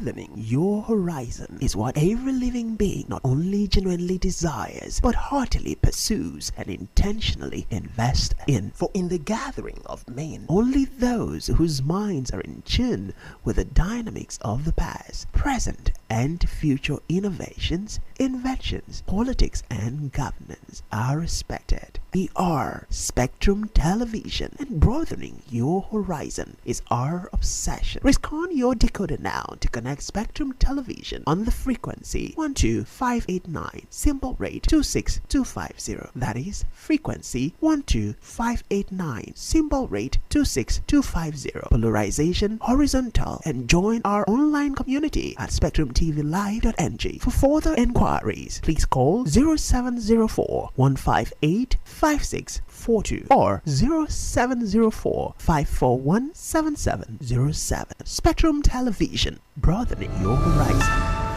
Broadening your horizon is what every living being not only genuinely desires, but heartily pursues and intentionally invests in. For in the gathering of men, only those whose minds are in tune with the dynamics of the past, present, and future innovations, inventions, politics, and governance are respected. We are Spectrum Television, and broadening your horizon is our obsession. Risk on your decoder now to connect Spectrum Television on the frequency 12589, symbol rate 26250. That is frequency 12589, symbol rate 26250. Polarization horizontal, and join our online community at spectrumtvlive.ng. For further enquiries, please call 0704 158 5642 or 0704 541 7707. Spectrum Television, broadening your horizon.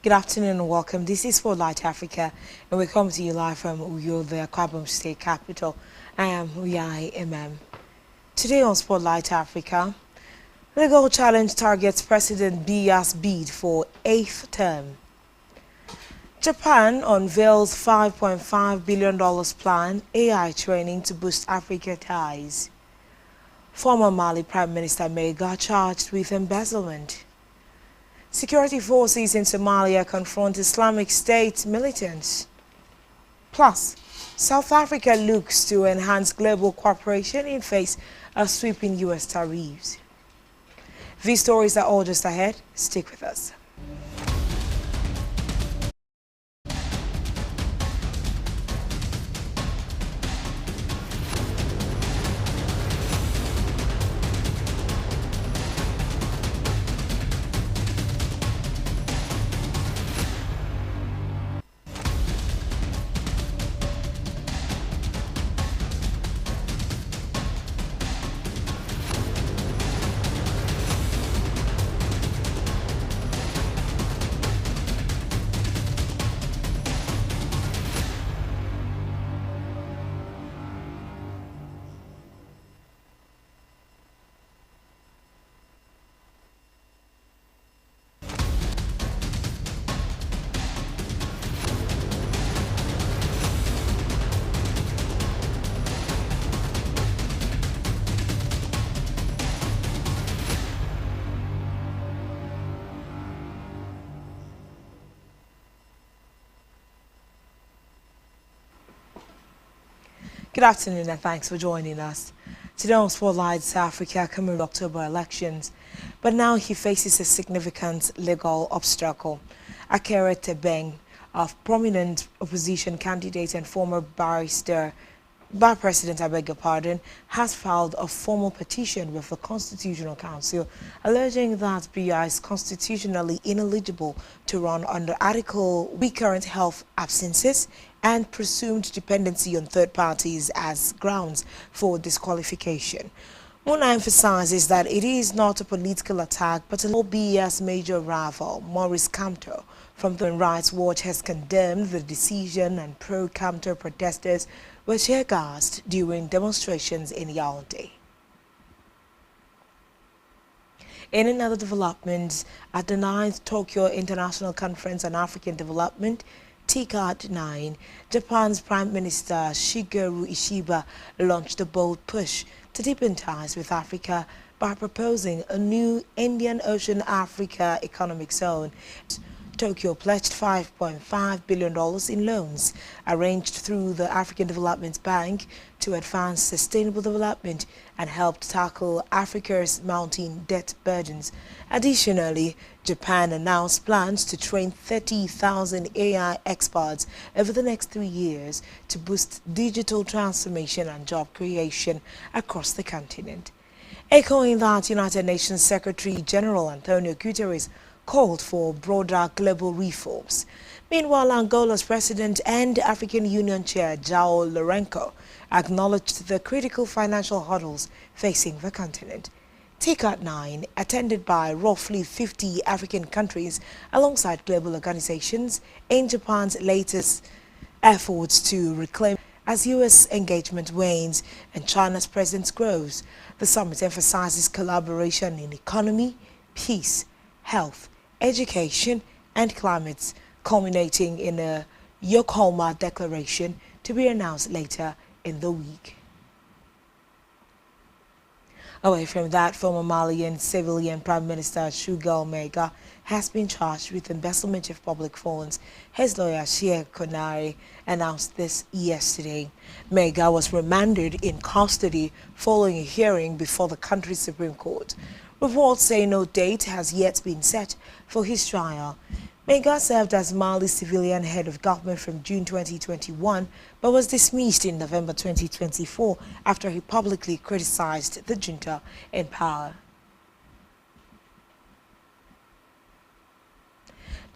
Good afternoon and welcome. This is Spotlight Africa, and we come to you live from Uyo, the Akwa Ibom State capital. I am Uyai Imam. Today on Spotlight Africa, legal challenge targets President Biya's bid for 8th term. Japan unveils $5.5 billion plan AI training to boost Africa ties. Former Mali Prime Minister Mega charged with embezzlement. Security forces in Somalia confront Islamic State militants. Plus, South Africa looks to enhance global cooperation in face of sweeping U.S. tariffs. These stories are all just ahead. Stick with us. Good afternoon and thanks for joining us. Today on Spotlight Africa, Cameroon October elections, but now he faces a significant legal obstacle. Akere Tebeng, a prominent opposition candidate and former Bar President, I beg your pardon, has filed a formal petition with the Constitutional Council alleging that Biya is constitutionally ineligible to run under Article weak current health absences and presumed dependency on third parties as grounds for disqualification. Muna emphasizes that it is not a political attack but Biya's major rival, Maurice Kamto, from the Human Rights Watch, has condemned the decision, and pro-Kamto protesters were tear-gassed during demonstrations in Yaoundé. In another development, at the 9th Tokyo International Conference on African Development, TICAD-9, Japan's Prime Minister Shigeru Ishiba launched a bold push to deepen ties with Africa by proposing a new Indian Ocean Africa Economic Zone. Tokyo pledged $5.5 billion in loans arranged through the African Development Bank to advance sustainable development and help tackle Africa's mounting debt burdens. Additionally, Japan announced plans to train 30,000 AI experts over the next 3 years to boost digital transformation and job creation across the continent. Echoing that, United Nations Secretary General Antonio Guterres called for broader global reforms. Meanwhile, Angola's president and African Union chair João Lourenço acknowledged the critical financial hurdles facing the continent. TCAT 9, attended by roughly 50 African countries alongside global organizations, in Japan's latest efforts to reclaim as U.S. engagement wanes and China's presence grows. The summit emphasizes collaboration in economy, peace, health, education, and climate, culminating in a Yokohama declaration to be announced later in the week. Away from that, former Malian civilian Prime Minister Shugal Mega has been charged with embezzlement of public funds. His lawyer, Sheikh Konari, announced this yesterday. Mega was remanded in custody following a hearing before the country's Supreme Court. Reports say no date has yet been set for his trial. Mega served as Mali's civilian head of government from June 2021, but was dismissed in November 2024 after he publicly criticized the junta in power.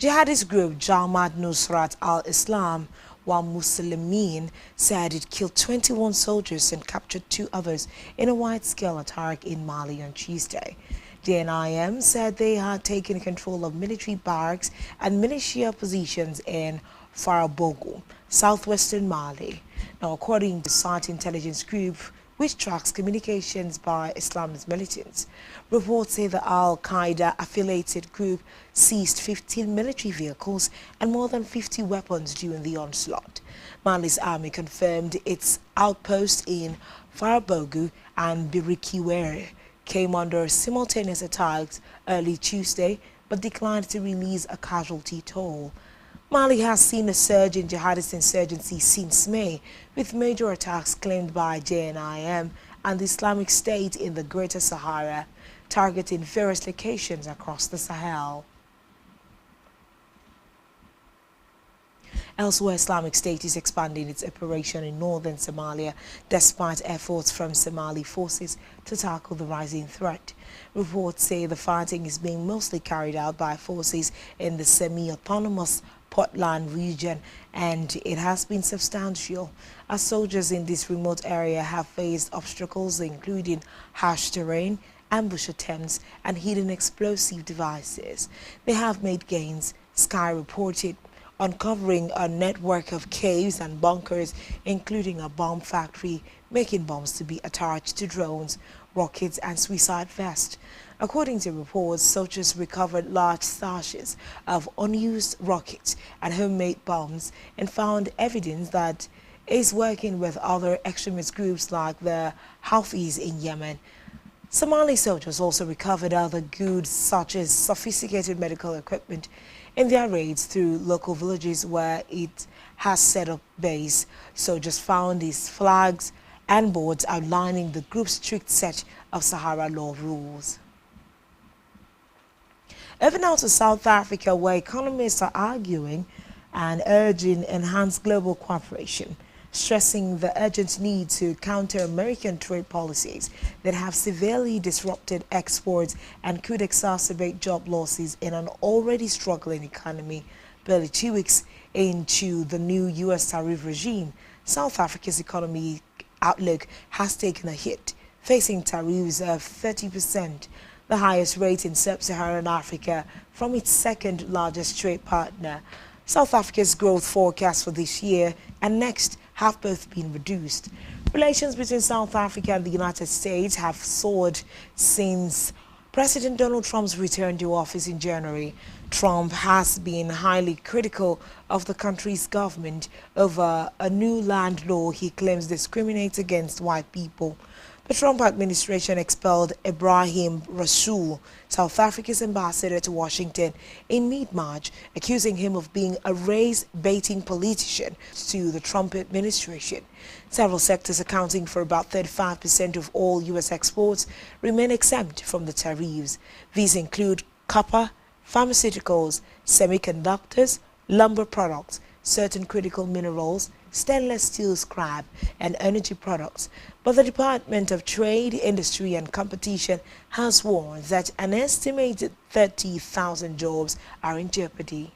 Jihadist group Jamaat Nusrat al-Islam wal Muslimin said it killed 21 soldiers and captured 2 others in a wide-scale attack in Mali on Tuesday. JNIM said they had taken control of military barracks and militia positions in Farabogo, southwestern Mali. Now, according to SAT intelligence group, which tracks communications by Islamist militants, reports say the Al-Qaeda affiliated group seized 15 military vehicles and more than 50 weapons during the onslaught. Mali's army confirmed its outposts in Farabogo and Birikiwere came under simultaneous attacks early Tuesday, but declined to release a casualty toll. Mali has seen a surge in jihadist insurgency since May, with major attacks claimed by JNIM and the Islamic State in the Greater Sahara, targeting various locations across the Sahel. Elsewhere, Islamic State is expanding its operation in northern Somalia despite efforts from Somali forces to tackle the rising threat. Reports say the fighting is being mostly carried out by forces in the semi-autonomous Portland region, and it has been substantial, as soldiers in this remote area have faced obstacles including harsh terrain, ambush attempts, and hidden explosive devices. They have made gains, Sky reported, uncovering a network of caves and bunkers, including a bomb factory making bombs to be attached to drones, rockets, and suicide vests. According to reports, soldiers recovered large stashes of unused rockets and homemade bombs and found evidence that is working with other extremist groups like the Houthis in Yemen. Somali soldiers also recovered other goods such as sophisticated medical equipment in their raids through local villages where it has set up base. Soldiers found these flags and boards outlining the group's strict set of Sahara law rules. Over now to South Africa, where economists are arguing and urging enhanced global cooperation, stressing the urgent need to counter American trade policies that have severely disrupted exports and could exacerbate job losses in an already struggling economy. Barely 2 weeks into the new U.S. tariff regime, South Africa's economic outlook has taken a hit, facing tariffs of 30%, the highest rate in sub-Saharan Africa, from its second largest trade partner. South Africa's growth forecasts for this year and next have both been reduced. Relations between South Africa and the United States have soared since President Donald Trump's return to office in January. Trump has been highly critical of the country's government over a new land law he claims discriminates against white people. The Trump administration expelled Ibrahim Rasool, South Africa's ambassador to Washington, in mid-March, accusing him of being a race-baiting politician to the Trump administration. Several sectors accounting for about 35% of all U.S. exports remain exempt from the tariffs. These include copper, pharmaceuticals, semiconductors, lumber products, certain critical minerals, stainless steel scrap, and energy products. But the Department of Trade, Industry and Competition has warned that an estimated 30,000 jobs are in jeopardy.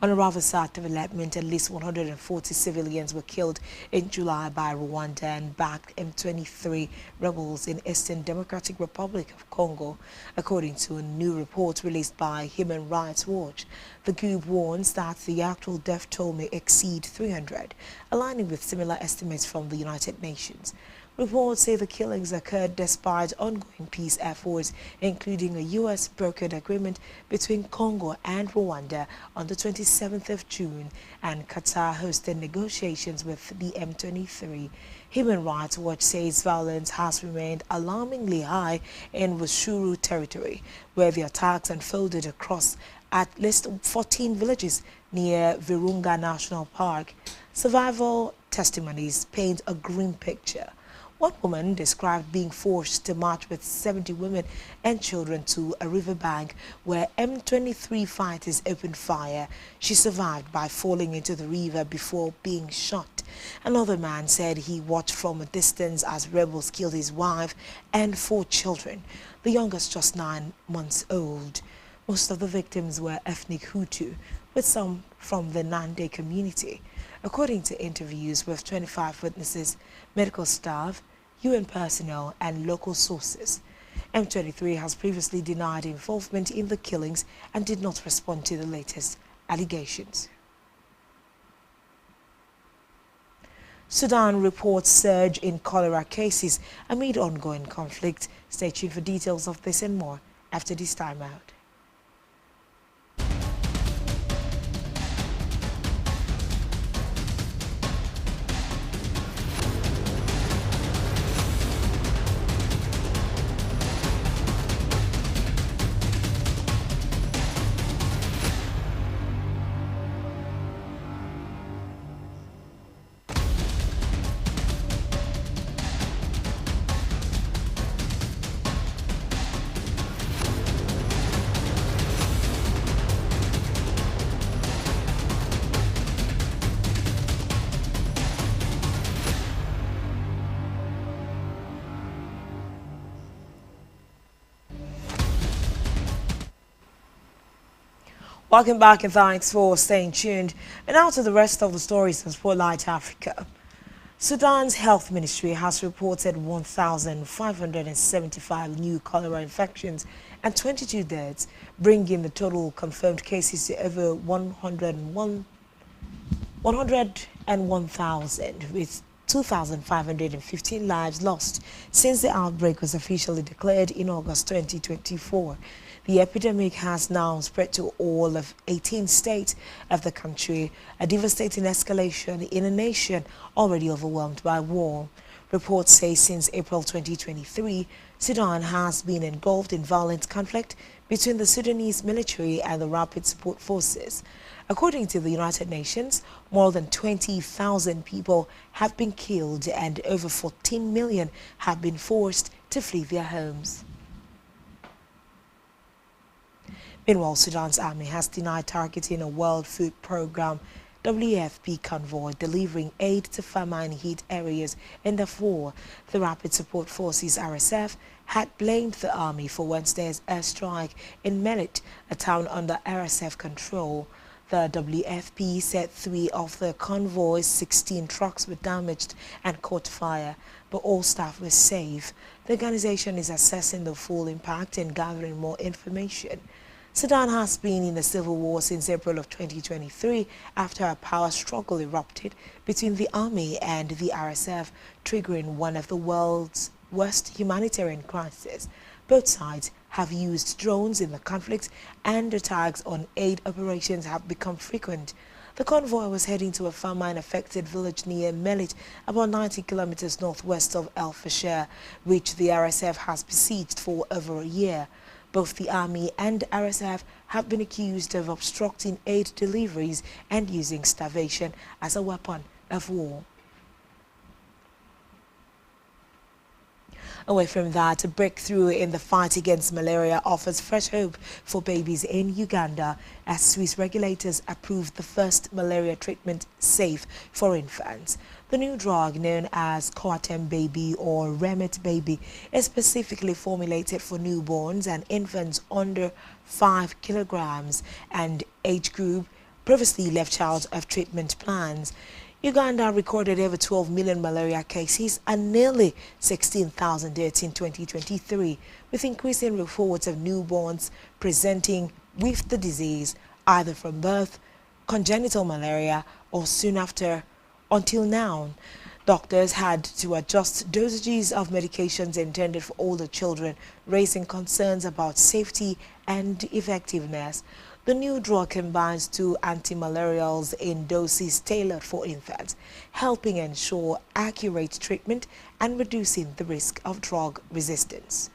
On a rather sad development, at least 140 civilians were killed in July by Rwanda and backed M23 rebels in Eastern Democratic Republic of Congo, according to a new report released by Human Rights Watch. The group warns that the actual death toll may exceed 300, aligning with similar estimates from the United Nations. Reports say the killings occurred despite ongoing peace efforts, including a U.S. brokered agreement between Congo and Rwanda on the 27th of June, and Qatar hosted negotiations with the M23. Human Rights Watch says violence has remained alarmingly high in Rushuru territory, where the attacks unfolded across at least 14 villages near Virunga National Park. Survival testimonies paint a grim picture. One woman described being forced to march with 70 women and children to a riverbank where M23 fighters opened fire. She survived by falling into the river before being shot. Another man said he watched from a distance as rebels killed his wife and 4 children, the youngest just 9 months old. Most of the victims were ethnic Hutu, with some from the Nande community. According to interviews with 25 witnesses, medical staff, UN personnel and local sources, M23 has previously denied involvement in the killings and did not respond to the latest allegations. Sudan reports surge in cholera cases amid ongoing conflict. Stay tuned for details of this and more after this time out. Welcome back and thanks for staying tuned. And now to the rest of the stories in Spotlight Africa. Sudan's health ministry has reported 1,575 new cholera infections and 22 deaths, bringing the total confirmed cases to over 101,000, with 2,515 lives lost since the outbreak was officially declared in August 2024. The epidemic has now spread to all of 18 states of the country, a devastating escalation in a nation already overwhelmed by war. Reports say since April 2023, Sudan has been engulfed in violent conflict between the Sudanese military and the Rapid Support Forces. According to the United Nations, more than 20,000 people have been killed and over 14 million have been forced to flee their homes. Meanwhile, Sudan's army has denied targeting a World Food Programme WFP convoy delivering aid to famine-hit areas in Darfur. The Rapid Support Forces RSF had blamed the army for Wednesday's airstrike in Melit, a town under RSF control. The WFP said 3 of the convoy's 16 trucks were damaged and caught fire, but all staff were safe. The organization is assessing the full impact and gathering more information. Sudan has been in a civil war since April of 2023 after a power struggle erupted between the army and the RSF, triggering one of the world's worst humanitarian crises. Both sides have used drones in the conflict, and attacks on aid operations have become frequent. The convoy was heading to a famine-affected village near Melit, about 90 kilometers northwest of El Fasher, which the RSF has besieged for over a year. Both the army and RSF have been accused of obstructing aid deliveries and using starvation as a weapon of war. Away from that, a breakthrough in the fight against malaria offers fresh hope for babies in Uganda as Swiss regulators approved the first malaria treatment safe for infants. The new drug, known as Coatem Baby or Remit Baby, is specifically formulated for newborns and infants under 5 kilograms and age group previously left out of treatment plans. Uganda recorded over 12 million malaria cases and nearly 16,000 deaths in 2023, with increasing reports of newborns presenting with the disease either from birth, congenital malaria, or soon after. Until now, doctors had to adjust dosages of medications intended for older children, raising concerns about safety and effectiveness. The new drug combines two antimalarials in doses tailored for infants, helping ensure accurate treatment and reducing the risk of drug resistance.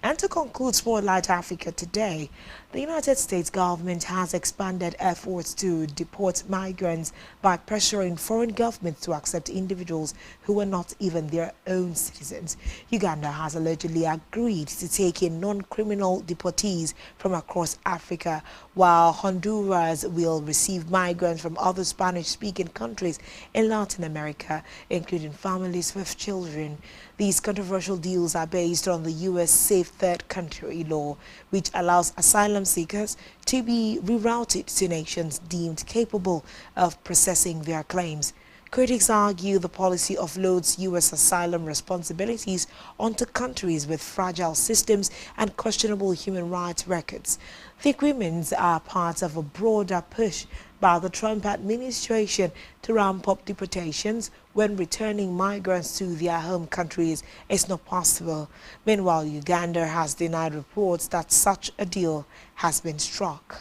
And to conclude Spotlight Africa today, the United States government has expanded efforts to deport migrants by pressuring foreign governments to accept individuals who are not even their own citizens. Uganda has allegedly agreed to take in non-criminal deportees from across Africa, while Honduras will receive migrants from other Spanish-speaking countries in Latin America, including families with children. These controversial deals are based on the U.S. Safe Third Country law, which allows asylum seekers to be rerouted to nations deemed capable of processing their claims. Critics argue the policy offloads U.S. asylum responsibilities onto countries with fragile systems and questionable human rights records. The agreements are part of a broader push by the Trump administration to ramp up deportations when returning migrants to their home countries is not possible. Meanwhile, Uganda has denied reports that such a deal has been struck.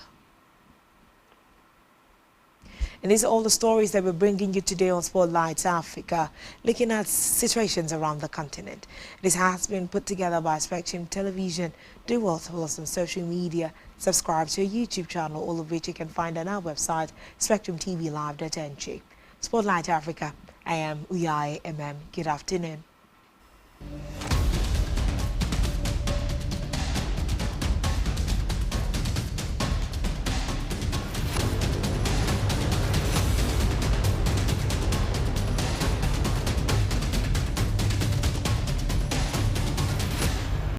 And these are all the stories that we're bringing you today on Spotlight Africa, looking at situations around the continent. This has been put together by Spectrum Television. Do well to follow us on social media. Subscribe to our YouTube channel, all of which you can find on our website, spectrumtvlive.ng. Spotlight Africa, I am Uyai MM. Good afternoon.